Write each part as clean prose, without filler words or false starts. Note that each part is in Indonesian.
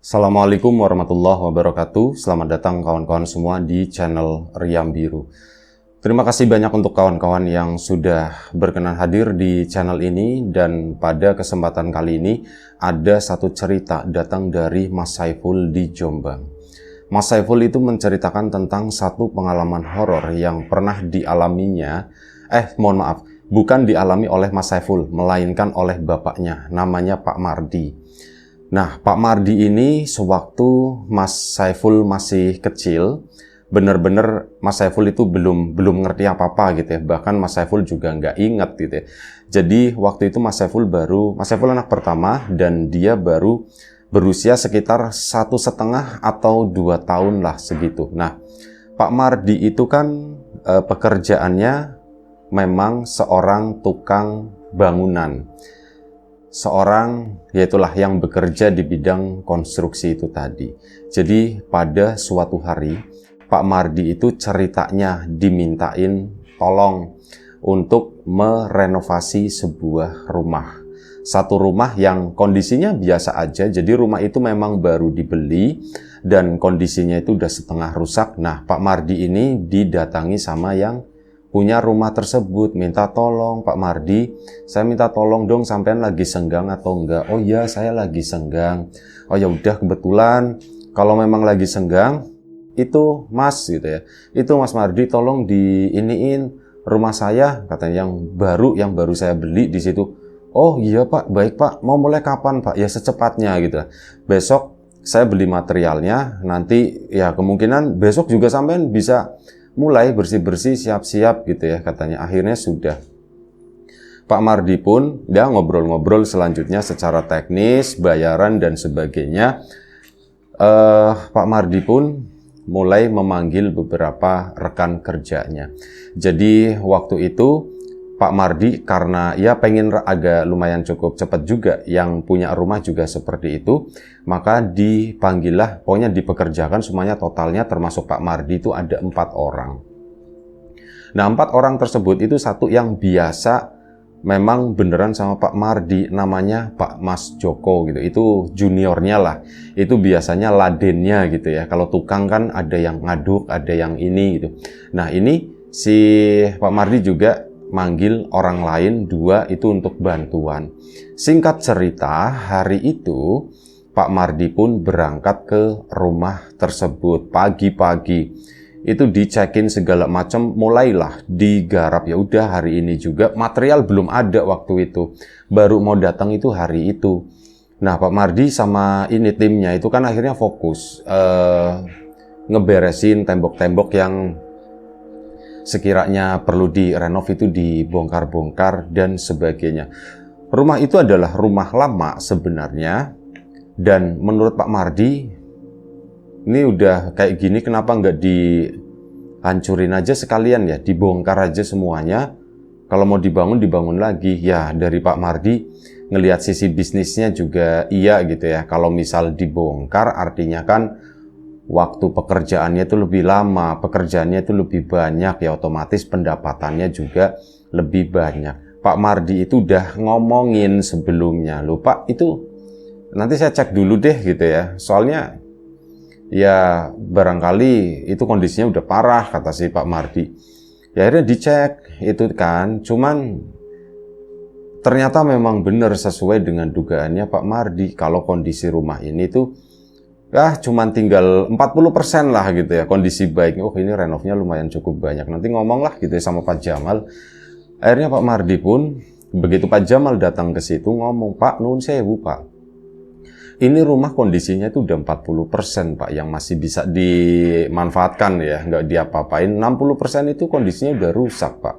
Assalamualaikum warahmatullahi wabarakatuh. Selamat datang kawan-kawan semua di channel Riam Biru. Terima kasih banyak untuk kawan-kawan yang sudah berkenan hadir di channel ini, dan pada kesempatan kali ini ada satu cerita datang dari Mas Saiful di Jombang. Mas Saiful itu menceritakan tentang satu pengalaman horor yang pernah dialaminya, bukan dialami oleh Mas Saiful, melainkan oleh bapaknya, namanya Pak Mardi. Nah, Pak Mardi ini sewaktu Mas Saiful masih kecil, bener-bener Mas Saiful itu belum ngerti apa-apa gitu ya. Bahkan Mas Saiful juga nggak inget gitu ya. Jadi waktu itu Mas Saiful anak pertama, dan dia baru berusia sekitar 1,5 atau 2 tahun lah segitu. Nah, Pak Mardi itu kan pekerjaannya memang seorang tukang bangunan. Seorang, yaitulah yang bekerja di bidang konstruksi itu tadi. Jadi pada suatu hari, Pak Mardi itu ceritanya dimintain tolong untuk merenovasi sebuah rumah. Satu rumah yang kondisinya biasa aja, jadi rumah itu memang baru dibeli dan kondisinya itu udah setengah rusak. Nah, Pak Mardi ini didatangi sama yang punya rumah tersebut, minta tolong, Pak Mardi, saya minta tolong dong, sampean lagi senggang atau enggak? Oh iya, saya lagi senggang. Oh ya udah, kebetulan kalau memang lagi senggang, itu Mas gitu ya. Itu Mas Mardi tolong diiniin rumah saya, katanya yang baru saya beli di situ. Oh iya Pak, baik Pak. Mau mulai kapan Pak? Ya secepatnya gitu. Besok saya beli materialnya, nanti ya kemungkinan besok juga sampean bisa mulai bersih-bersih, siap-siap gitu ya, katanya. Akhirnya sudah. Pak Mardi pun dia ngobrol-ngobrol selanjutnya secara teknis, bayaran dan sebagainya. Pak Mardi pun mulai memanggil beberapa rekan kerjanya. Jadi waktu itu Pak Mardi, karena ya pengen agak lumayan cukup cepat juga, yang punya rumah juga seperti itu, maka dipanggillah, pokoknya dipekerjakan semuanya, totalnya termasuk Pak Mardi itu ada 4 orang. Nah, 4 orang tersebut itu satu yang biasa memang beneran sama Pak Mardi, namanya Pak Mas Joko gitu. Itu juniornya lah. Itu biasanya ladennya gitu ya. Kalau tukang kan ada yang ngaduk, ada yang ini gitu. Nah, ini si Pak Mardi juga manggil orang lain 2 itu untuk bantuan. Singkat cerita, hari itu Pak Mardi pun berangkat ke rumah tersebut pagi-pagi. Itu dicekin segala macam, mulailah digarap. Ya udah, hari ini juga material belum ada waktu itu. Baru mau datang itu hari itu. Nah, Pak Mardi sama ini timnya itu kan akhirnya fokus ngeberesin tembok-tembok yang sekiranya perlu direnov, itu dibongkar-bongkar dan sebagainya. Rumah itu adalah rumah lama sebenarnya, dan menurut Pak Mardi, ini udah kayak gini kenapa nggak dihancurin aja sekalian ya, dibongkar aja semuanya. Kalau mau dibangun lagi. Ya dari Pak Mardi ngelihat sisi bisnisnya juga iya gitu ya. Kalau misal dibongkar artinya kan waktu pekerjaannya itu lebih lama, pekerjaannya itu lebih banyak, ya otomatis pendapatannya juga lebih banyak. Pak Mardi itu udah ngomongin sebelumnya, loh Pak, itu nanti saya cek dulu deh gitu ya, soalnya ya barangkali itu kondisinya udah parah, kata si Pak Mardi. Ya akhirnya dicek itu kan, cuman ternyata memang benar sesuai dengan dugaannya Pak Mardi, kalau kondisi rumah ini tuh cuman tinggal 40% lah gitu ya kondisi baik. Oh ini renovnya lumayan cukup banyak, nanti ngomong lah gitu ya sama Pak Jamal. Akhirnya Pak Mardi pun, begitu Pak Jamal datang ke situ, ngomong, Pak nuwun sewu Pak, ini rumah kondisinya itu udah 40% Pak yang masih bisa dimanfaatkan ya, nggak diapa-apain. 60% itu kondisinya udah rusak Pak.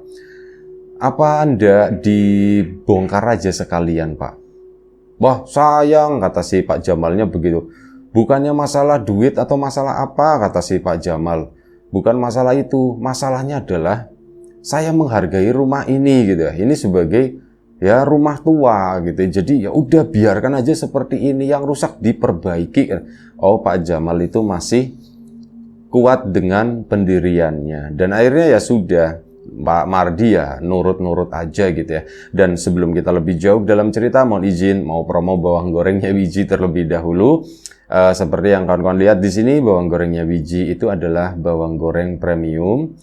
Apa Anda dibongkar aja sekalian Pak? Wah sayang, kata si Pak Jamalnya begitu. Bukannya masalah duit atau masalah apa, kata si Pak Jamal. Bukan masalah itu, masalahnya adalah saya menghargai rumah ini gitu ya. Ini sebagai ya rumah tua gitu. Jadi ya udah biarkan aja seperti ini, yang rusak diperbaiki. Oh, Pak Jamal itu masih kuat dengan pendiriannya. Dan akhirnya ya sudah, Pak Mardi ya nurut-nurut aja gitu ya. Dan sebelum kita lebih jauh dalam cerita, mohon izin mau promo bawang gorengnya Wiji terlebih dahulu. Seperti yang kawan-kawan lihat di sini, bawang gorengnya biji itu adalah bawang goreng premium.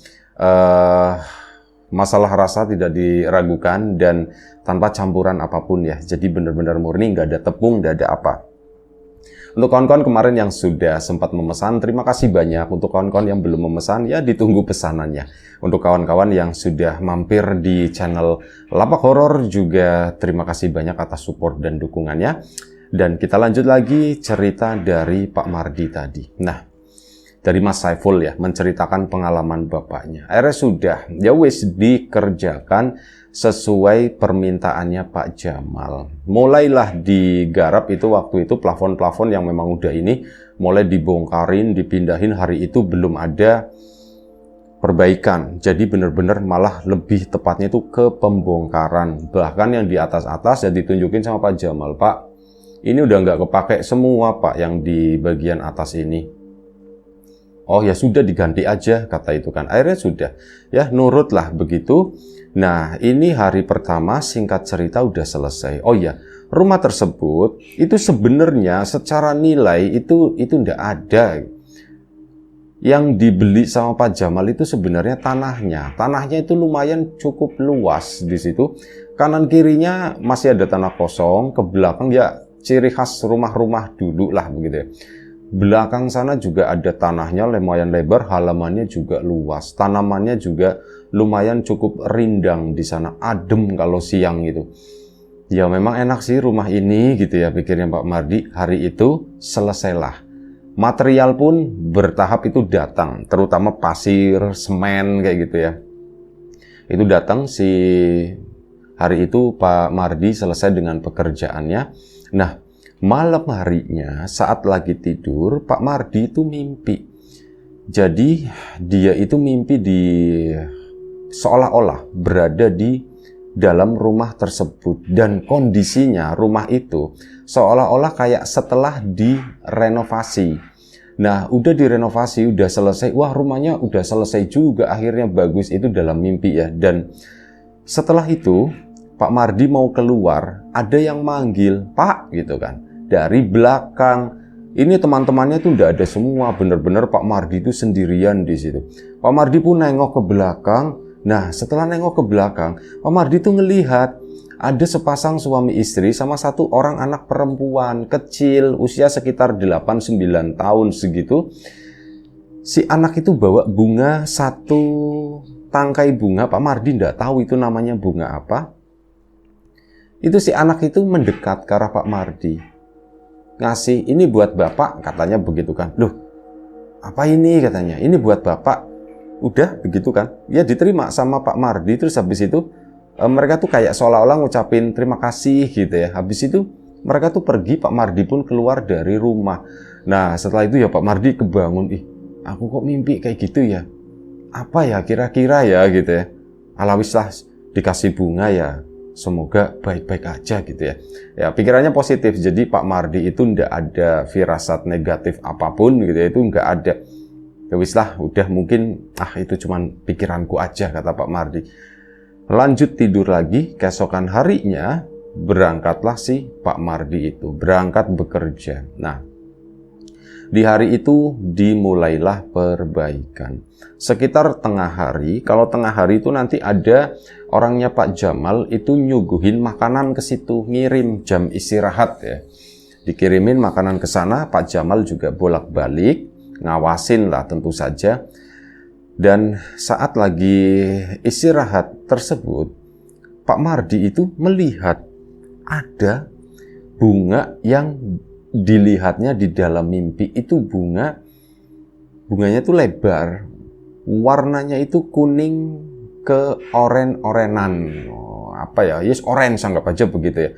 Masalah rasa tidak diragukan dan tanpa campuran apapun ya. Jadi benar-benar murni, nggak ada tepung, nggak ada apa. Untuk kawan-kawan kemarin yang sudah sempat memesan, terima kasih banyak. Untuk kawan-kawan yang belum memesan, ya ditunggu pesanannya. Untuk kawan-kawan yang sudah mampir di channel Lapak Horor juga terima kasih banyak atas support dan dukungannya. Dan kita lanjut lagi cerita dari Pak Mardi tadi. Nah, dari Mas Saiful ya, menceritakan pengalaman bapaknya. Akhirnya sudah, ya wis dikerjakan sesuai permintaannya Pak Jamal. Mulailah digarap itu waktu itu plafon-plafon yang memang udah ini, mulai dibongkarin, dipindahin. Hari itu belum ada perbaikan. Jadi benar-benar malah lebih tepatnya itu ke pembongkaran. Bahkan yang di atas-atas ya ditunjukin sama Pak Jamal, Pak, ini udah nggak kepake semua Pak yang di bagian atas ini. Oh ya sudah diganti aja kata itu kan. Akhirnya sudah ya nurutlah begitu. Nah ini hari pertama singkat cerita udah selesai. Oh ya rumah tersebut itu sebenarnya secara nilai itu ndak ada. Yang dibeli sama Pak Jamal itu sebenarnya tanahnya. Tanahnya itu lumayan cukup luas di situ. Kanan kirinya masih ada tanah kosong. Ke belakang ya ciri khas rumah-rumah dulu lah begitu ya. Belakang sana juga ada tanahnya lumayan lebar, halamannya juga luas, tanamannya juga lumayan cukup rindang di sana, adem kalau siang gitu. Ya memang enak sih rumah ini gitu ya pikirnya Pak Mardi. Hari itu selesailah. Material pun bertahap itu datang, terutama pasir, semen kayak gitu ya. Itu datang si hari itu Pak Mardi selesai dengan pekerjaannya. Nah, malam harinya saat lagi tidur, Pak Mardi itu mimpi. Jadi dia itu mimpi seolah-olah berada di dalam rumah tersebut. Dan kondisinya rumah itu seolah-olah kayak setelah direnovasi. Nah udah direnovasi, udah selesai. Wah rumahnya udah selesai juga, akhirnya bagus. Itu dalam mimpi ya. Dan setelah itu Pak Mardi mau keluar, ada yang manggil, Pak gitu kan. Dari belakang, ini teman-temannya tuh udah ada semua, bener-bener Pak Mardi itu sendirian di situ. Pak Mardi pun nengok ke belakang. Nah, setelah nengok ke belakang, Pak Mardi tuh ngelihat ada sepasang suami istri sama satu orang anak perempuan kecil, usia sekitar 8-9 tahun segitu. Si anak itu bawa bunga, satu tangkai bunga. Pak Mardi nggak tahu itu namanya bunga apa. Itu si anak itu mendekat ke arah Pak Mardi. Ngasih, ini buat bapak, katanya begitu kan. Loh, apa ini katanya? Ini buat bapak. Udah begitu kan. Ya diterima sama Pak Mardi. Terus habis itu mereka tuh kayak seolah-olah ngucapin terima kasih gitu ya. Habis itu mereka tuh pergi, Pak Mardi pun keluar dari rumah. Nah setelah itu ya Pak Mardi kebangun. Ih, aku kok mimpi kayak gitu ya? Apa ya kira-kira ya gitu ya. Alawis lah dikasih bunga ya. Semoga baik-baik aja gitu ya. Ya pikirannya positif. Jadi Pak Mardi itu ndak ada firasat negatif apapun gitu ya. Itu ndak ada. Ya wis lah, udah mungkin itu cuman pikiranku aja kata Pak Mardi. Lanjut tidur lagi. Keesokan harinya berangkatlah si Pak Mardi itu. Berangkat bekerja. Nah di hari itu dimulailah perbaikan. Sekitar tengah hari, kalau tengah hari itu nanti ada orangnya Pak Jamal itu nyuguhin makanan ke situ, ngirim jam istirahat ya. Dikirimin makanan ke sana, Pak Jamal juga bolak-balik, ngawasin lah tentu saja. Dan saat lagi istirahat tersebut, Pak Mardi itu melihat ada bunga yang dilihatnya di dalam mimpi itu bunganya itu lebar, warnanya itu kuning ke oren-orenan, apa ya, yes orange anggap aja begitu ya.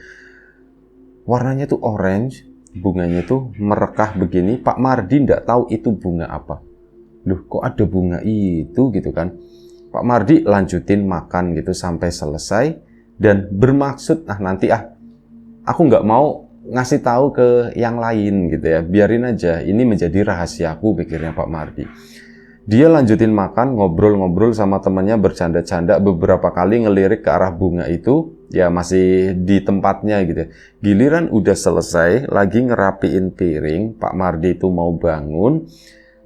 Warnanya itu orange, bunganya itu merekah begini. Pak Mardi nggak tahu itu bunga apa. Loh kok ada bunga itu gitu kan. Pak Mardi lanjutin makan gitu sampai selesai dan bermaksud nanti aku nggak mau ngasih tahu ke yang lain gitu ya, biarin aja ini menjadi rahasiaku pikirnya Pak Mardi. Dia lanjutin makan, ngobrol-ngobrol sama temannya, bercanda-canda, beberapa kali ngelirik ke arah bunga itu. ya masih di tempatnya gitu. Giliran udah selesai, lagi ngerapiin piring, Pak Mardi itu mau bangun,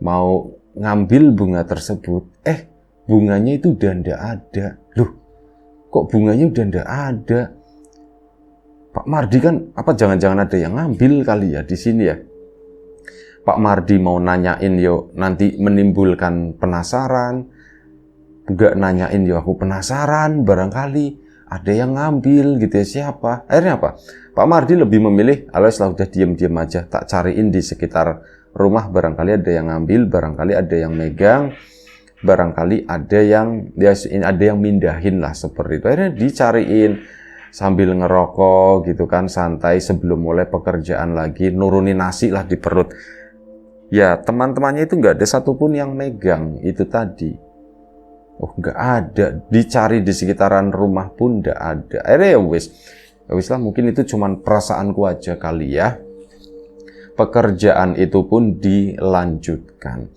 mau ngambil bunga tersebut. Bunganya itu udah ndak ada. Loh, kok bunganya udah ndak ada? Pak Mardi kan, apa jangan-jangan ada yang ngambil kali ya di sini ya? Pak Mardi mau nanyain yo, nanti menimbulkan penasaran. Enggak nanyain yo, aku penasaran, barangkali ada yang ngambil gitu ya, siapa? Akhirnya apa? Pak Mardi lebih memilih, alias lah udah diem-diem aja, tak cariin di sekitar rumah, barangkali ada yang ngambil, barangkali ada yang megang, barangkali ada yang ada yang mindahin lah seperti itu. Akhirnya dicariin sambil ngerokok gitu kan, santai sebelum mulai pekerjaan lagi, nurunin nasi lah di perut. Ya teman-temannya itu nggak ada satupun yang megang itu tadi. Oh nggak ada, dicari di sekitaran rumah pun nggak ada. Akhirnya ya wis lah, mungkin itu cuman perasaanku aja kali ya. Pekerjaan itu pun dilanjutkan.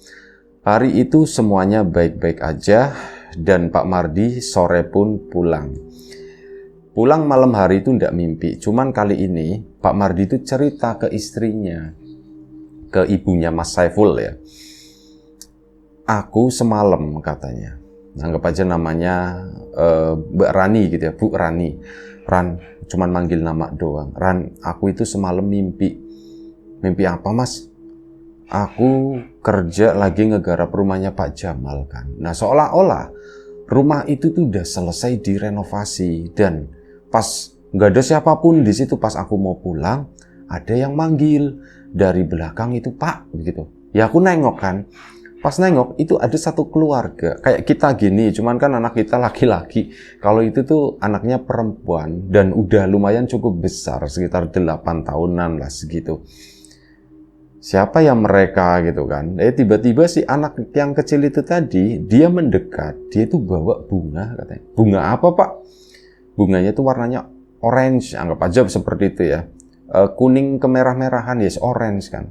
Hari itu semuanya baik-baik aja dan Pak Mardi sore pun pulang. Pulang malam hari itu ndak mimpi, cuman kali ini Pak Mardi itu cerita ke istrinya, ke ibunya Mas Saiful ya. Aku semalam katanya, anggap aja namanya Mbak Rani gitu ya, Bu Rani. Ran, cuman manggil nama doang. Ran, aku itu semalam mimpi. Mimpi apa Mas? Aku kerja lagi ngegarap rumahnya Pak Jamal kan. Nah seolah-olah rumah itu tuh udah selesai direnovasi dan pas nggak ada siapapun di situ pas aku mau pulang, ada yang manggil dari belakang itu Pak begitu. Ya aku nengok kan. Pas nengok itu ada satu keluarga kayak kita gini, cuman kan anak kita laki-laki. Kalau itu tuh anaknya perempuan dan udah lumayan cukup besar, sekitar 8 tahunan lah segitu. Siapa yang mereka gitu kan? Tiba-tiba si anak yang kecil itu tadi dia mendekat, dia itu bawa bunga katanya. Bunga apa Pak? Bunganya itu warnanya orange, anggap aja seperti itu ya. Kuning kemerah-merahan, yes orange kan.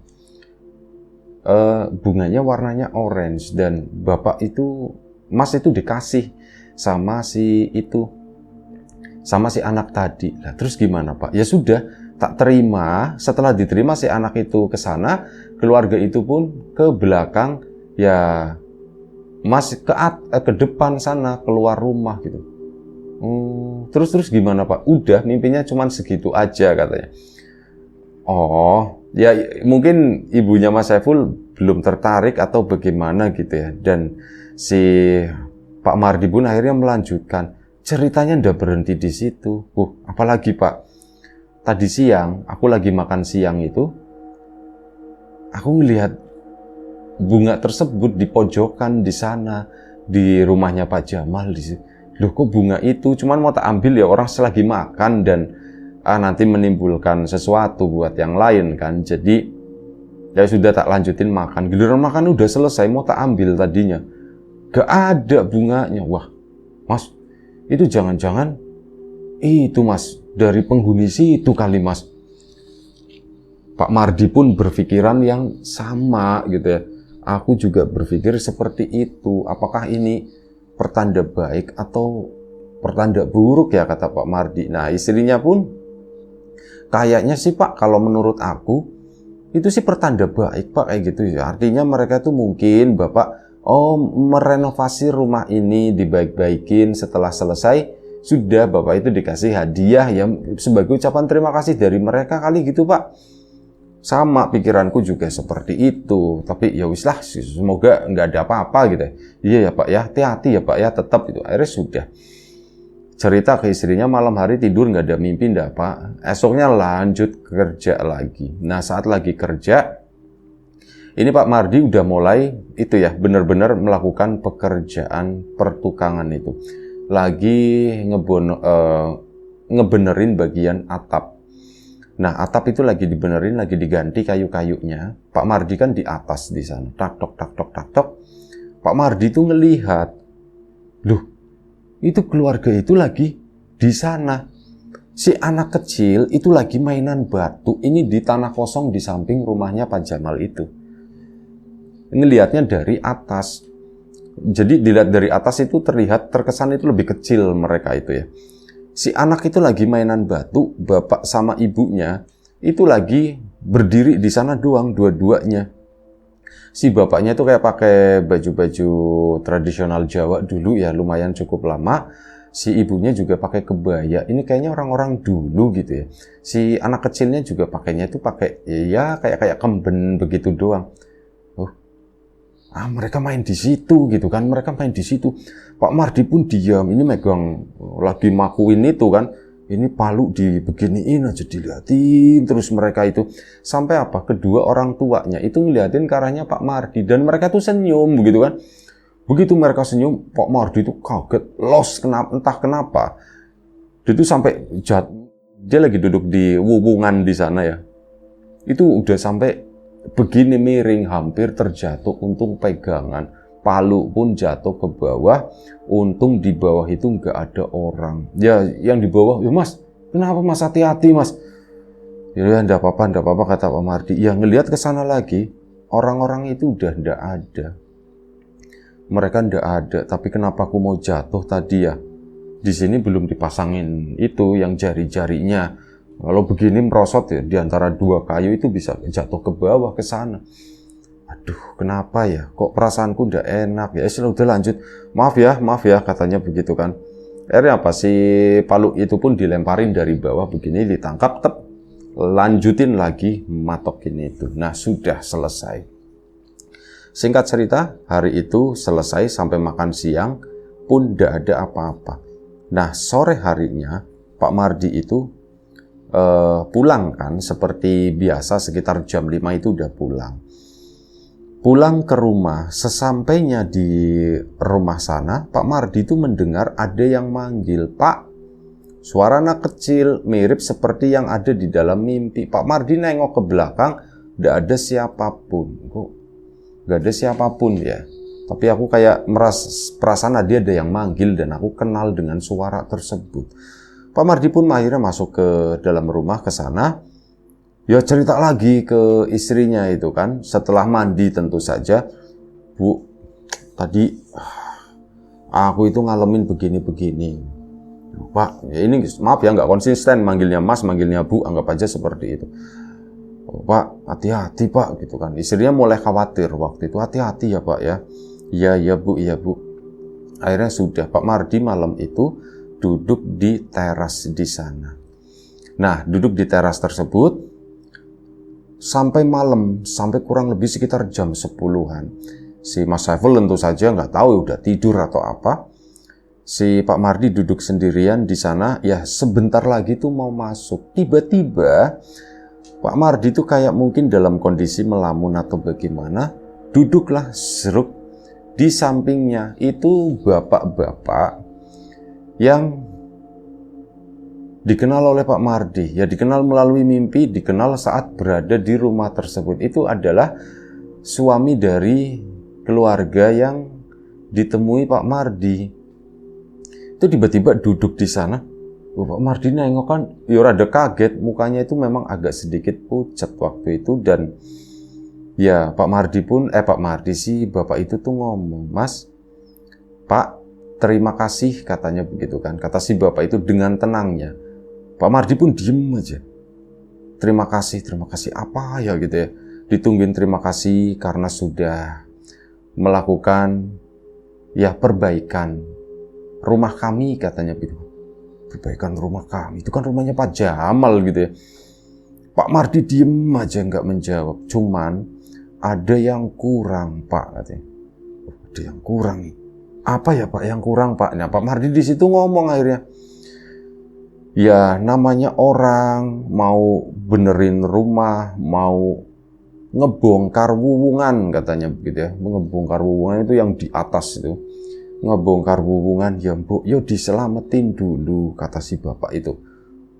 Bunganya warnanya orange dan bapak itu, Mas itu dikasih sama si itu, sama si anak tadi. Nah, terus gimana Pak? Ya sudah, tak terima. Setelah diterima si anak itu ke sana, keluarga itu pun ke belakang, ya Mas ke depan sana, keluar rumah gitu. Terus gimana Pak? Udah, mimpinya cuman segitu aja katanya. Oh, ya mungkin ibunya Mas Saiful belum tertarik atau bagaimana gitu ya. Dan si Pak Mardi pun akhirnya melanjutkan. Ceritanya ndak berhenti di situ. Apalagi Pak, tadi siang, aku lagi makan siang itu, aku ngelihat bunga tersebut di pojokan di sana, di rumahnya Pak Jamal di situ. Loh kok bunga itu? Cuman mau tak ambil ya, orang selagi makan dan nanti menimbulkan sesuatu buat yang lain kan. Jadi ya sudah tak lanjutin makan. Giliran makan udah selesai, mau tak ambil tadinya. Gak ada bunganya. Wah, Mas, itu jangan-jangan itu Mas, dari penghuni situ kali Mas. Pak Mardi pun berpikiran yang sama gitu ya. Aku juga berpikir seperti itu. Apakah ini pertanda baik atau pertanda buruk ya, kata Pak Mardi. Nah istrinya pun kayaknya sih Pak, kalau menurut aku itu sih pertanda baik Pak, kayak gitu ya. Artinya mereka tuh mungkin Bapak merenovasi rumah ini, dibaik-baikin, setelah selesai sudah Bapak itu dikasih hadiah ya sebagai ucapan terima kasih dari mereka kali gitu Pak. Sama pikiranku juga seperti itu. Tapi ya wis lah, semoga nggak ada apa-apa gitu. Iya ya Pak ya, hati-hati ya Pak ya, tetap itu. Akhirnya sudah. Cerita ke istrinya, malam hari tidur nggak ada mimpi nggak Pak. Esoknya lanjut kerja lagi. Nah saat lagi kerja, ini Pak Mardi udah mulai itu ya, benar-benar melakukan pekerjaan pertukangan itu. Lagi ngebenerin bagian atap. Nah atap itu lagi dibenerin, lagi diganti kayu-kayunya. Pak Mardi kan di atas di sana. Tak tok tak tok tak tok. Pak Mardi tuh ngelihat, loh itu keluarga itu lagi di sana. Si anak kecil itu lagi mainan batu. Ini di tanah kosong di samping rumahnya Pak Jamal itu. Ngelihatnya dari atas. Jadi dilihat dari atas itu terlihat, terkesan itu lebih kecil mereka itu ya. Si anak itu lagi mainan batu, bapak sama ibunya itu lagi berdiri di sana doang, dua-duanya. Si bapaknya itu kayak pakai baju-baju tradisional Jawa dulu ya, lumayan cukup lama. Si ibunya juga pakai kebaya. Ini kayaknya orang-orang dulu gitu ya. Si anak kecilnya juga pakainya itu pakai ya kayak kemben begitu doang. Oh, mereka main di situ gitu kan. Mereka main di situ. Pak Mardi pun diam. Ini megang lagi makuin itu kan. Ini palu dibeginiin aja, diliatin terus mereka itu. Sampai apa? Kedua orang tuanya itu ngeliatin ke arahnya Pak Mardi. Dan mereka tuh senyum begitu kan. Begitu mereka senyum, Pak Mardi itu kaget, los, entah kenapa. Dia tuh sampai dia lagi duduk di wuwungan di sana ya. Itu udah sampai begini miring, hampir terjatuh, untung pegangan. Palu pun jatuh ke bawah, untung di bawah itu nggak ada orang. Ya, yang di bawah, ya Mas, kenapa Mas, hati-hati Mas. Ya, enggak apa-apa kata Pak Mardi. Ya, ngelihat ke sana lagi, orang-orang itu udah enggak ada. Mereka ndak ada, tapi kenapa aku mau jatuh tadi ya? Di sini belum dipasangin itu yang jari-jarinya. Kalau begini merosot ya, di antara dua kayu itu bisa jatuh ke bawah ke sana. Aduh, kenapa ya? Kok perasaanku ndak enak ya? Sudah lanjut. Maaf ya, katanya begitu kan. Akhirnya apa? Si palu itu pun dilemparin dari bawah begini, ditangkap, lanjutin lagi matokin itu. Nah, sudah selesai. Singkat cerita, hari itu selesai sampai makan siang pun tidak ada apa-apa. Nah, sore harinya Pak Mardi itu pulang kan, seperti biasa sekitar jam 5 itu udah pulang. Pulang ke rumah, sesampainya di rumah sana, Pak Mardi itu mendengar ada yang manggil, "Pak." Suara anak kecil, mirip seperti yang ada di dalam mimpi. Pak Mardi nengok ke belakang, tidak ada siapapun. Gak ada siapapun ya. Tapi aku kayak perasaan dia ada yang manggil dan aku kenal dengan suara tersebut. Pak Mardi pun akhirnya masuk ke dalam rumah ke sana. Ya cerita lagi ke istrinya itu kan. Setelah mandi tentu saja. "Bu, tadi aku itu ngalamin begini-begini." "Pak, ya ini maaf ya nggak konsisten manggilnya Mas, manggilnya Bu, anggap aja seperti itu." "Oh, Pak, hati-hati Pak," gitu kan. Istrinya mulai khawatir waktu itu. "Hati-hati ya Pak ya." Iya Bu. Akhirnya sudah, Pak Mardi malam itu duduk di teras di sana. Nah, duduk di teras tersebut sampai malam, sampai kurang lebih sekitar jam 10-an. Si Mas Saiful tentu saja nggak tahu udah tidur atau apa. Si Pak Mardi duduk sendirian di sana, ya sebentar lagi tuh mau masuk. Tiba-tiba Pak Mardi itu kayak mungkin dalam kondisi melamun atau bagaimana, duduklah seruk di sampingnya itu bapak-bapak yang dikenal oleh Pak Mardi. Ya dikenal melalui mimpi, dikenal saat berada di rumah tersebut. Itu adalah suami dari keluarga yang ditemui Pak Mardi. Itu tiba-tiba duduk di sana. Pak Mardi nengok kan, ya rada kaget, mukanya itu memang agak sedikit pucat waktu itu. Dan ya Pak Mardi sih, bapak itu tuh ngomong, "Mas, Pak, terima kasih," katanya begitu kan. Kata si bapak itu dengan tenangnya. Pak Mardi pun diem aja. Terima kasih apa ya gitu ya. Ditungguin terima kasih karena sudah melakukan ya perbaikan rumah kami, katanya gitu. Perbaikan rumah kami, itu kan rumahnya Pak Jamal gitu ya. Pak Mardi diem aja nggak menjawab. "Cuman ada yang kurang Pak," katanya. "Ada yang kurang nih. Apa ya Pak yang kurang Pak?" Nah Pak Mardi di situ ngomong akhirnya. Ya namanya orang mau benerin rumah, mau ngebongkar wuwungan katanya begitu ya. Ngebongkar wuwungan itu yang di atas itu. Ngebongkar wuwungan, ya Mbok, yo diselamatin dulu, kata si bapak itu.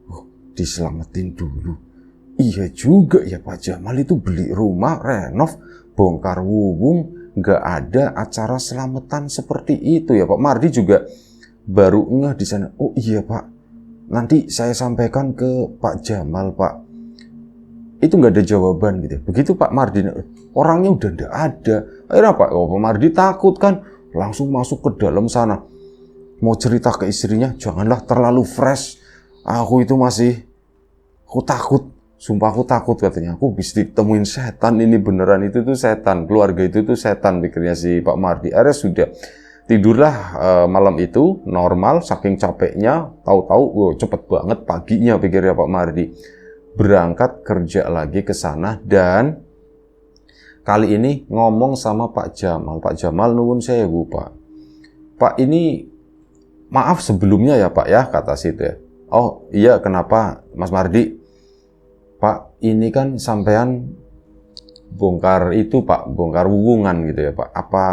"Oh, diselamatin dulu. Iya juga ya Pak Jamal itu beli rumah, renov, bongkar wuwung, nggak ada acara selamatan seperti itu ya." Pak Mardi juga baru ngeh di sana. "Oh iya Pak, nanti saya sampaikan ke Pak Jamal Pak." Itu nggak ada jawaban gitu. Begitu Pak Mardi, orangnya udah nggak ada. Akhirnya Pak Mardi takut kan, langsung masuk ke dalam sana. mau cerita ke istrinya, janganlah terlalu fresh. Aku takut. Sumpah aku takut katanya. Aku bisa ditemuin setan, ini beneran itu tuh setan. Keluarga itu tuh setan pikirnya si Pak Mardi. Akhirnya sudah. Tidurlah malam itu normal, saking capeknya, tahu-tahu cepet banget paginya pikirnya Pak Mardi. Berangkat kerja lagi ke sana dan kali ini ngomong sama Pak Jamal. Pak Jamal, nuwun sewu Pak. Pak ini maaf sebelumnya ya Pak ya, kata situ ya. Oh iya, kenapa Mas Mardi? Pak, ini kan sampean bongkar itu Pak, bongkar wuwungan gitu ya Pak. Apa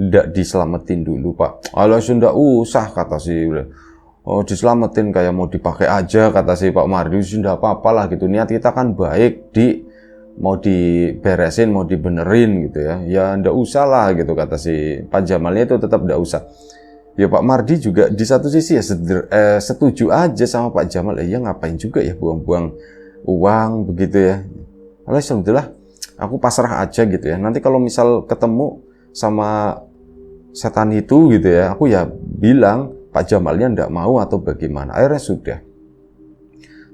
ndak diselamatin dulu Pak? Alah ndak usah, kata si. Oh diselamatin kayak mau dipakai aja, kata si Pak Mardi. Ndak apa-apa lah gitu. Niat kita kan baik, mau diberesin, mau dibenerin gitu ya. Ya ndak usah lah gitu, kata si Pak Jamalnya itu tetap ndak usah. Ya Pak Mardi juga di satu sisi ya setuju aja sama Pak Jamal. Ya ngapain juga ya buang-buang uang begitu ya. Alhamdulillah aku pasrah aja gitu ya. Nanti kalau misal ketemu sama setan itu gitu ya, aku ya bilang Pak Jamalnya ndak mau atau bagaimana. Akhirnya sudah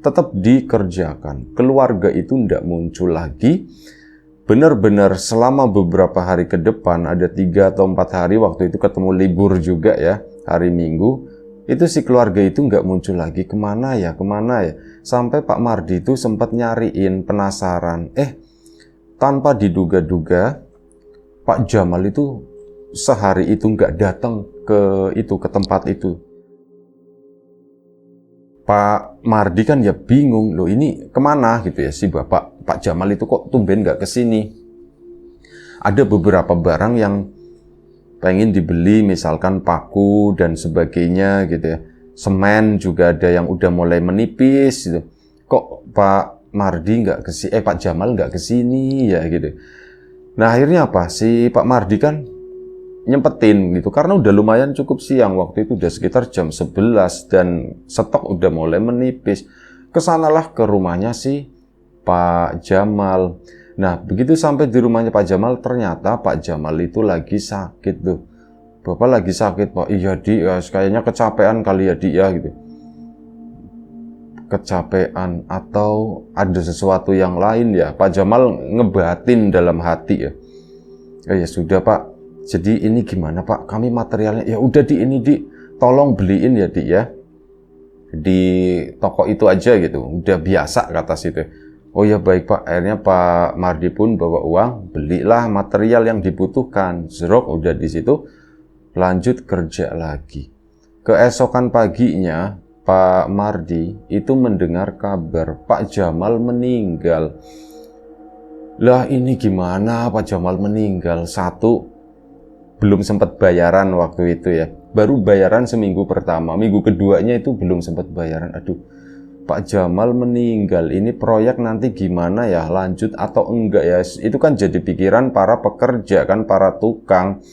tetap dikerjakan. Keluarga itu ndak muncul lagi. Benar-benar selama beberapa hari ke depan, ada 3 atau 4 hari waktu itu ketemu libur juga ya, hari Minggu. Itu si keluarga itu nggak muncul lagi. Kemana ya? Sampai Pak Mardi itu sempat nyariin, penasaran. Tanpa diduga-duga, Pak Jamal itu sehari itu nggak datang ke tempat itu. Pak Mardi kan ya bingung, loh ini kemana gitu ya si Pak Jamal itu kok tumben nggak kesini. Ada beberapa barang yang pengen dibeli, misalkan paku dan sebagainya gitu ya. Semen juga ada yang udah mulai menipis gitu. Kok Pak Mardi Pak Jamal nggak kesini ya gitu. Nah akhirnya apa? Si Pak Mardi kan nyempetin gitu karena udah lumayan cukup siang, waktu itu udah sekitar jam 11 dan stok udah mulai menipis. Kesanalah ke rumahnya si Pak Jamal. Nah, begitu sampai di rumahnya Pak Jamal, ternyata Pak Jamal itu lagi sakit tuh. Bapak lagi sakit, Pak. Iya, Di, ya, kayaknya kecapean kali ya, Di, ya, gitu. Kecapean atau ada sesuatu yang lain ya. Pak Jamal ngebatin dalam hati ya. Ya sudah, Pak. Jadi ini gimana, Pak? Kami materialnya, ya udah Di, ini Di, tolong beliin ya, Di, ya. Di toko itu aja gitu. Udah biasa kata situ. Oh ya baik Pak, akhirnya Pak Mardi pun bawa uang, belilah material yang dibutuhkan. Zerok udah di situ, lanjut kerja lagi. Keesokan paginya, Pak Mardi itu mendengar kabar Pak Jamal meninggal. Lah ini gimana Pak Jamal meninggal? Satu, belum sempat bayaran waktu itu ya. Baru bayaran seminggu pertama, minggu keduanya itu belum sempat bayaran. Aduh, Pak Jamal meninggal, ini proyek nanti gimana ya, lanjut atau enggak ya? Itu kan jadi pikiran para pekerja kan, para tukang.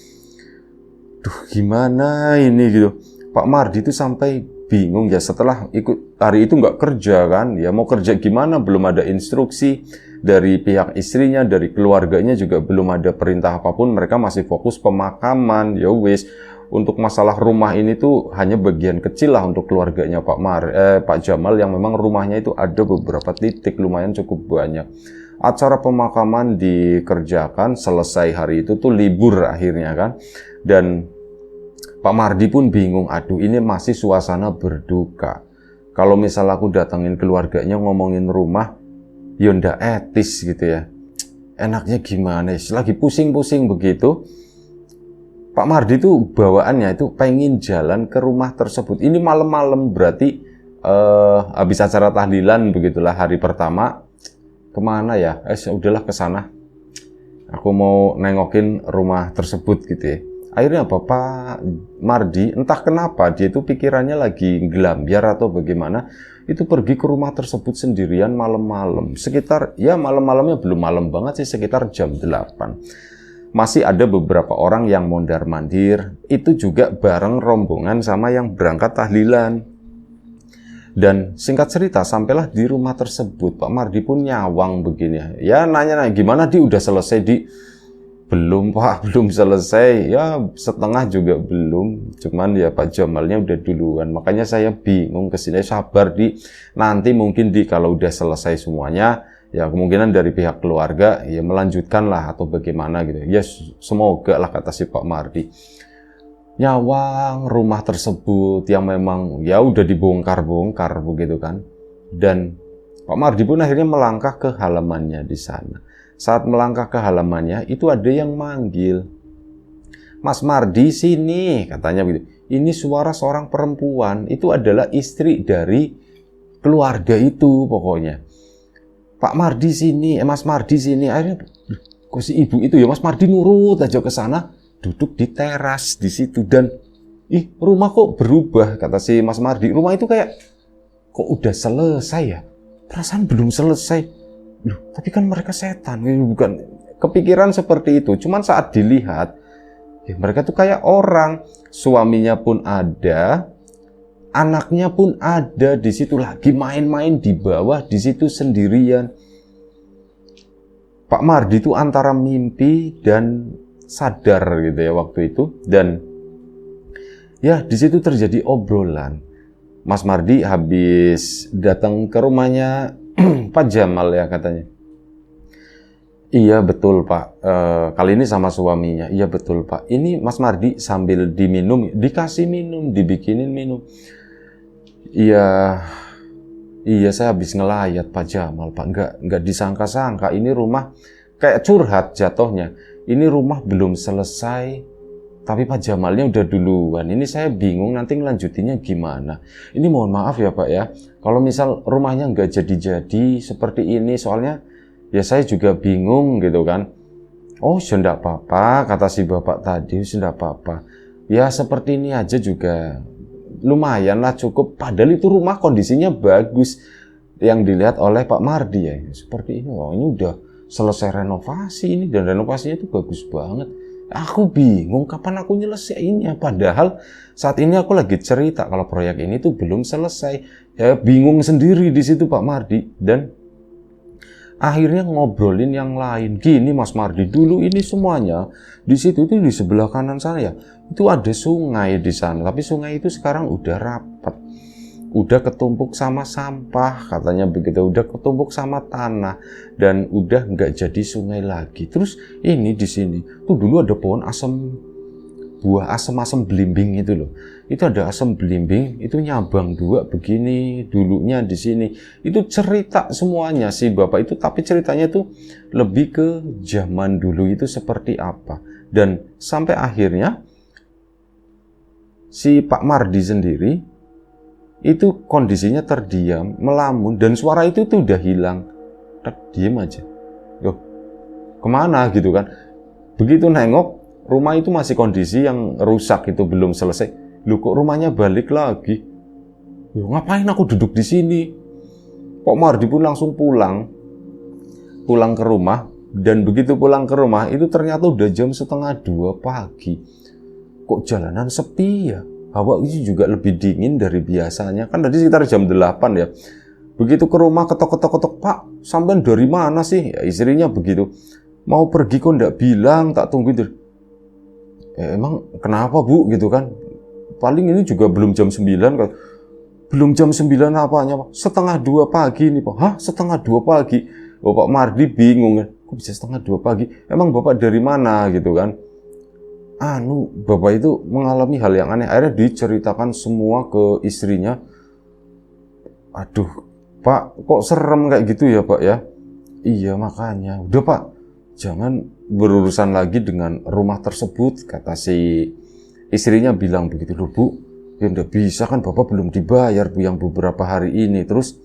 Duh gimana ini gitu. Pak Mardi itu sampai bingung ya, setelah ikut hari itu nggak kerja kan, ya mau kerja gimana, belum ada instruksi dari pihak istrinya, dari keluarganya juga belum ada perintah apapun, mereka masih fokus pemakaman, ya wis. Untuk masalah rumah ini tuh hanya bagian kecil lah untuk keluarganya Pak Jamal yang memang rumahnya itu ada beberapa titik, lumayan cukup banyak. Acara pemakaman dikerjakan, selesai hari itu tuh libur akhirnya kan. Dan Pak Mardi pun bingung, aduh ini masih suasana berduka. Kalau misal aku datangin keluarganya ngomongin rumah, ya ndak etis gitu ya. Enaknya gimana? Lagi pusing-pusing begitu. Pak Mardi itu bawaannya itu pengen jalan ke rumah tersebut. Ini malam-malam berarti habis acara tahlilan begitulah hari pertama. Kemana ya? Udahlah ke sana. Aku mau nengokin rumah tersebut gitu ya. Akhirnya Pak Mardi entah kenapa dia itu pikirannya lagi gelambiar atau bagaimana, itu pergi ke rumah tersebut sendirian malam-malam. Sekitar ya malam-malamnya belum malam banget sih, sekitar jam 8. Masih ada beberapa orang yang mondar-mandir, itu juga bareng rombongan sama yang berangkat tahlilan. Dan singkat cerita, sampailah di rumah tersebut, Pak Mardi pun nyawang begini. Ya nanya-nanya, gimana Di, udah selesai Di? Belum Pak, belum selesai. Ya setengah juga belum. Cuman ya Pak Jamalnya udah duluan. Makanya saya bingung kesini. Sabar nanti mungkin kalau udah selesai semuanya, ya kemungkinan dari pihak keluarga ya melanjutkan lah atau bagaimana gitu. Ya semoga lah kata si Pak Mardi. Nyawang rumah tersebut yang memang ya udah dibongkar-bongkar begitu kan. Dan Pak Mardi pun akhirnya melangkah ke halamannya di sana. Saat melangkah ke halamannya, itu ada yang manggil. Mas Mardi sini, katanya begitu. Ini suara seorang perempuan, itu adalah istri dari keluarga itu pokoknya. Pak Mardi sini, Mas Mardi sini. Akhirnya, kok si ibu itu ya Mas Mardi nurut aja ke sana, duduk di teras di situ dan rumah kok berubah, kata si Mas Mardi. Rumah itu kayak kok udah selesai ya? Perasaan belum selesai. Loh, tapi kan mereka setan, bukan kepikiran seperti itu. Cuman saat dilihat, ya mereka tuh kayak orang, suaminya pun ada, anaknya pun ada di situ lagi main-main di bawah di situ sendirian. Pak Mardi itu antara mimpi dan sadar gitu ya waktu itu, dan ya di situ terjadi obrolan. Mas Mardi habis datang ke rumahnya Pak Jamal ya katanya. Iya betul Pak, kali ini sama suaminya. Iya betul Pak, ini Mas Mardi sambil diminum, dikasih minum, dibikinin minum. Iya saya habis ngelayat Pak Jamal Pak, nggak disangka-sangka ini rumah kayak curhat jatuhnya. Ini rumah belum selesai, tapi Pak Jamalnya udah duluan. Ini saya bingung nanti ngelanjutinnya gimana. Ini mohon maaf ya Pak ya, kalau misal rumahnya nggak jadi-jadi seperti ini, soalnya ya saya juga bingung gitu kan. Oh sudah apa-apa, kata si bapak tadi, sudah apa-apa. Ya seperti ini aja juga lumayan lah cukup. Padahal itu rumah kondisinya bagus yang dilihat oleh Pak Mardi ya. Seperti ini, oh ini udah selesai renovasi ini dan renovasinya itu bagus banget. Aku bingung kapan aku nyelesainnya. Padahal saat ini aku lagi cerita kalau proyek ini tuh belum selesai. Ya bingung sendiri di situ Pak Mardi, dan akhirnya ngobrolin yang lain. Gini Mas Mardi, dulu ini semuanya di situ itu di sebelah kanan saya itu ada sungai di sana, tapi sungai itu sekarang udah rapat, udah ketumpuk sama sampah katanya begitu, udah ketumpuk sama tanah dan udah nggak jadi sungai lagi. Terus ini di sini tuh dulu ada pohon asam, buah asam belimbing itu loh. Itu ada asam belimbing, itu nyabang dua begini dulunya di sini. Itu cerita semuanya si bapak itu, tapi ceritanya tuh lebih ke zaman dulu itu seperti apa. Dan sampai akhirnya si Pak Mardi sendiri itu kondisinya terdiam, melamun, dan suara itu tuh udah hilang. Diem aja. Loh, kemana gitu kan. Begitu nengok, rumah itu masih kondisi yang rusak, itu belum selesai. Loh kok rumahnya balik lagi? Loh, ngapain aku duduk di sini? Kok Mardi pun langsung pulang ke rumah, dan begitu pulang ke rumah itu ternyata udah jam 1:30 pagi. Kok jalanan sepi ya? Hawa itu juga lebih dingin dari biasanya. Kan tadi sekitar jam 8 ya. Begitu ke rumah ketok-ketok, Pak, sampean dari mana sih? Ya, istrinya begitu. Mau pergi kok ndak bilang, tak tunggu itu. Emang kenapa Bu gitu kan? Paling ini juga belum jam 9 kan. Belum jam 9 apanya Pak? 1:30 pagi nih Pak. Hah? 1:30 pagi? Oh, Pak Mardi bingung kan. Kok bisa 1:30 pagi? Emang Bapak dari mana gitu kan? Bapak itu mengalami hal yang aneh. Akhirnya diceritakan semua ke istrinya. Aduh, Pak, kok serem kayak gitu ya Pak ya? Iya makanya. Udah Pak, jangan berurusan lagi dengan rumah tersebut, kata si istrinya bilang begitu. Loh Bu, ya enggak bisa kan Bapak belum dibayar Bu yang beberapa hari ini. Terus,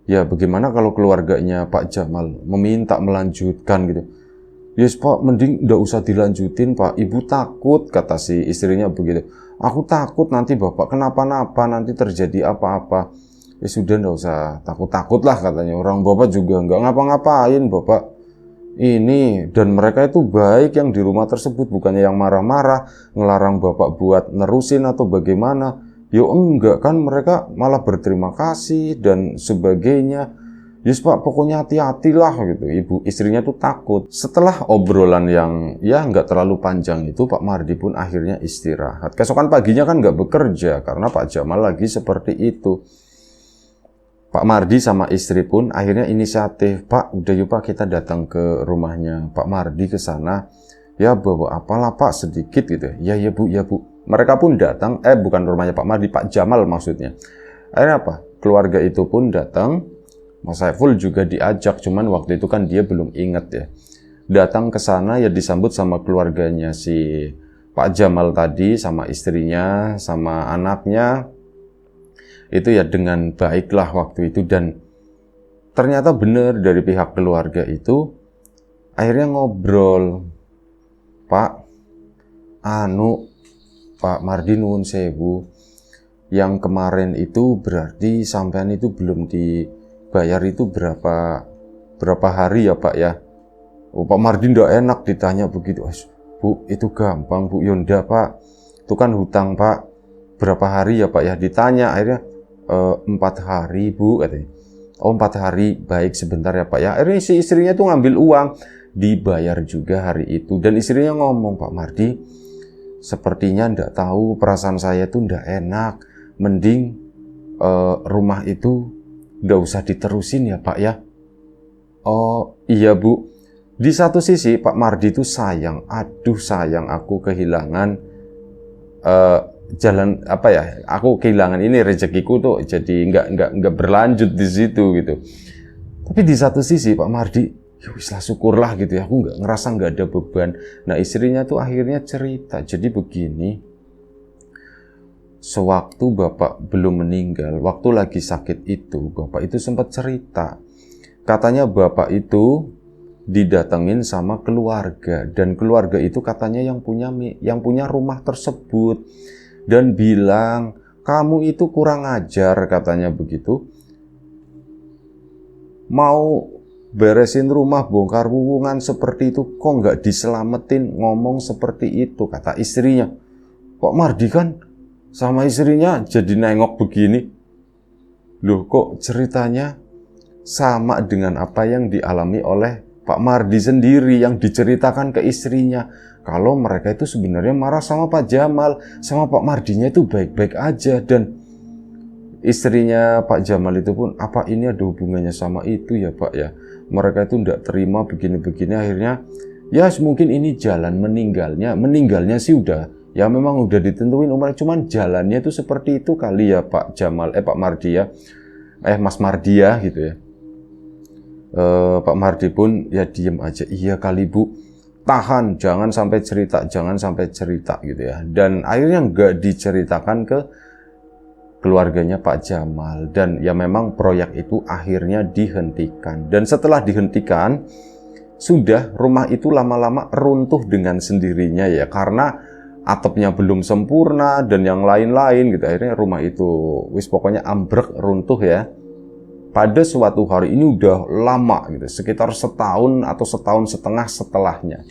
ya bagaimana kalau keluarganya Pak Jamal meminta melanjutkan gitu. Yes Pak, mending nggak usah dilanjutin Pak. Ibu takut, kata si istrinya begitu. Aku takut nanti Bapak kenapa-napa, nanti terjadi apa-apa. Ya sudah nggak usah takut-takut lah katanya. Orang Bapak juga nggak ngapa-ngapain Bapak. Ini dan mereka itu baik yang di rumah tersebut, bukannya yang marah-marah, ngelarang Bapak buat nerusin atau bagaimana. Ya enggak kan, mereka malah berterima kasih dan sebagainya. Yes Pak, pokoknya hati-hatilah gitu. Ibu istrinya tuh takut. Setelah obrolan yang ya nggak terlalu panjang itu, Pak Mardi pun akhirnya istirahat. Keesokan paginya kan nggak bekerja karena Pak Jamal lagi seperti itu. Pak Mardi sama istri pun akhirnya inisiatif, Pak, udah yuk Pak kita datang ke rumahnya Pak Mardi ke sana. Ya bawa apalah Pak sedikit gitu. Ya Bu, ya Bu. Mereka pun datang, bukan rumahnya Pak Mardi, Pak Jamal maksudnya. Akhirnya apa? Keluarga itu pun datang. Mas Saiful juga diajak, cuman waktu itu kan dia belum ingat ya. Datang ke sana ya disambut sama keluarganya si Pak Jamal tadi, sama istrinya, sama anaknya. Itu ya dengan baiklah waktu itu, dan ternyata benar dari pihak keluarga itu akhirnya ngobrol, Pak Pak Mardi nuwun sewu, yang kemarin itu berarti sampean itu belum dibayar itu berapa hari ya Pak ya? Oh, Pak Mardi ndak enak ditanya begitu. Bu, itu gampang Bu, yonda Pak, itu kan hutang Pak. Berapa hari ya Pak ya? Ditanya akhirnya 4 hari Bu katanya. Oh 4 hari, baik sebentar ya Pak ya. Akhirnya si istrinya tuh ngambil uang, dibayar juga hari itu. Dan istrinya ngomong, Pak Mardi, sepertinya ndak tahu perasaan saya tuh ndak enak. Mending rumah itu nggak usah diterusin ya Pak ya. Oh iya Bu. Di satu sisi Pak Mardi itu sayang, aduh sayang aku kehilangan jalan apa ya, aku kehilangan ini rezekiku tuh jadi nggak berlanjut di situ gitu. Tapi di satu sisi Pak Mardi, ya wis lah syukurlah gitu ya, aku ngerasa nggak ada beban. Nah istrinya tuh akhirnya cerita, jadi begini, sewaktu Bapak belum meninggal, waktu lagi sakit itu, Bapak itu sempat cerita, katanya Bapak itu didatengin sama keluarga, dan keluarga itu katanya yang punya rumah tersebut. Dan bilang, kamu itu kurang ajar katanya begitu. Mau beresin rumah, bongkar wuwungan seperti itu, kok nggak diselamatin, ngomong seperti itu, kata istrinya. Kok Mardi kan sama istrinya jadi nengok begini. Loh kok ceritanya sama dengan apa yang dialami oleh Pak Mardi sendiri yang diceritakan ke istrinya. Kalau mereka itu sebenarnya marah sama Pak Jamal, sama Pak Mardinya itu baik-baik aja. Dan istrinya Pak Jamal itu pun, apa ini ada hubungannya sama itu ya Pak ya? Mereka itu tidak terima begini-begini, akhirnya ya mungkin ini jalan meninggalnya sih udah, ya memang udah ditentuin umurnya, cuman jalannya itu seperti itu kali ya Pak Jamal, Pak Mardi ya, Mas Mardi ya gitu ya. Pak Mardi pun ya diem aja, iya kali Bu, tahan, jangan sampai cerita gitu ya. Dan akhirnya nggak diceritakan ke keluarganya Pak Jamal, dan ya memang proyek itu akhirnya dihentikan. Dan setelah dihentikan, sudah rumah itu lama-lama runtuh dengan sendirinya ya, karena atapnya belum sempurna dan yang lain-lain gitu. Akhirnya rumah itu wis pokoknya ambruk, runtuh ya. Pada suatu hari, ini udah lama gitu, sekitar setahun atau setahun setengah setelahnya.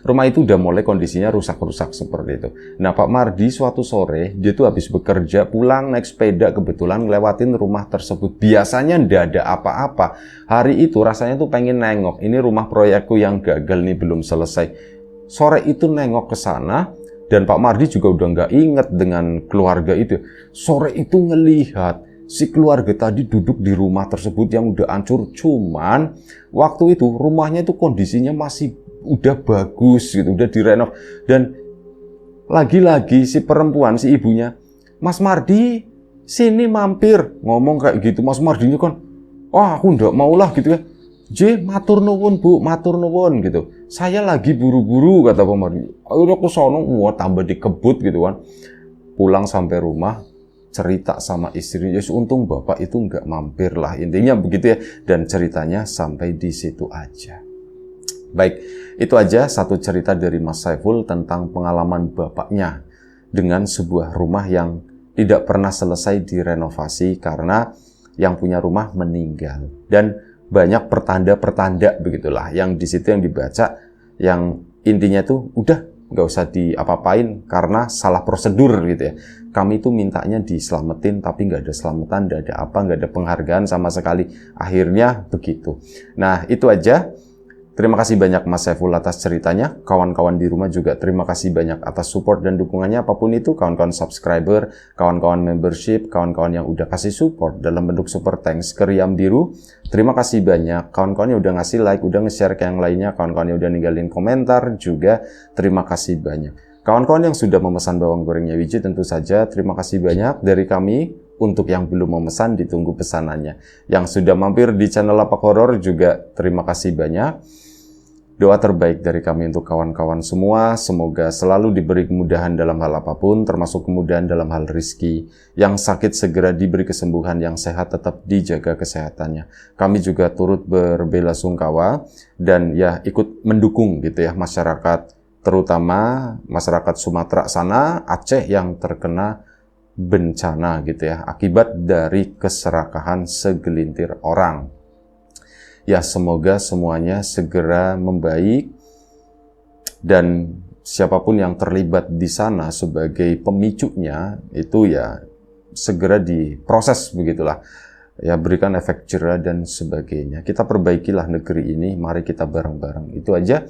Rumah itu udah mulai kondisinya rusak-rusak seperti itu. Nah Pak Mardi suatu sore, dia tuh habis bekerja, pulang naik sepeda, kebetulan ngelewatin rumah tersebut. Biasanya ndak ada apa-apa. Hari itu rasanya tuh pengen nengok, ini rumah proyekku yang gagal nih belum selesai. Sore itu nengok ke sana, dan Pak Mardi juga udah nggak inget dengan keluarga itu. Sore itu ngelihat si keluarga tadi duduk di rumah tersebut yang udah hancur, cuman waktu itu rumahnya itu kondisinya masih udah bagus gitu, udah direnov. Dan lagi-lagi si perempuan, si ibunya, Mas Mardi sini mampir, ngomong kayak gitu. Mas Mardinya kan, aku ndak maulah gitu ya. Matur nuwun Bu, matur nuwun gitu. Saya lagi buru-buru kata Pak Mardi. Akhirnya aku sono, tambah dikebut gitu kan. Pulang sampai rumah, cerita sama istrinya, untung Bapak itu nggak mampir lah, intinya begitu ya. Dan ceritanya sampai di situ aja. Baik, itu aja satu cerita dari Mas Saiful tentang pengalaman bapaknya dengan sebuah rumah yang tidak pernah selesai direnovasi karena yang punya rumah meninggal. Dan banyak pertanda-pertanda begitulah yang di situ yang dibaca, yang intinya tuh udah nggak usah diapa-apain karena salah prosedur gitu ya. Kami itu mintanya diselamatin, tapi nggak ada selamatan, nggak ada apa, nggak ada penghargaan sama sekali. Akhirnya begitu. Nah, itu aja. Terima kasih banyak Mas Saiful atas ceritanya. Kawan-kawan di rumah juga terima kasih banyak atas support dan dukungannya apapun itu. Kawan-kawan subscriber, kawan-kawan membership, kawan-kawan yang udah kasih support dalam bentuk super thanks ke Riam Biru. Terima kasih banyak. Kawan-kawan yang udah ngasih like, udah nge-share ke yang lainnya, kawan-kawan yang udah ninggalin komentar juga terima kasih banyak. Kawan-kawan yang sudah memesan bawang gorengnya Wiji tentu saja terima kasih banyak dari kami. Untuk yang belum memesan ditunggu pesanannya. Yang sudah mampir di channel Lapak Horor juga terima kasih banyak. Doa terbaik dari kami untuk kawan-kawan semua, semoga selalu diberi kemudahan dalam hal apapun, termasuk kemudahan dalam hal rizki. Yang sakit segera diberi kesembuhan, yang sehat tetap dijaga kesehatannya. Kami juga turut berbelasungkawa dan ya ikut mendukung gitu ya masyarakat, terutama masyarakat Sumatera sana, Aceh yang terkena bencana gitu ya, akibat dari keserakahan segelintir orang. Ya, semoga semuanya segera membaik dan siapapun yang terlibat di sana sebagai pemicunya itu ya segera diproses begitulah. Ya, berikan efek jera dan sebagainya. Kita perbaikilah negeri ini, mari kita bareng-bareng. Itu aja.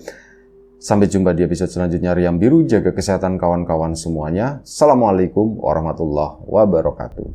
Sampai jumpa di episode selanjutnya Riam Biru. Jaga kesehatan kawan-kawan semuanya. Assalamualaikum warahmatullahi wabarakatuh.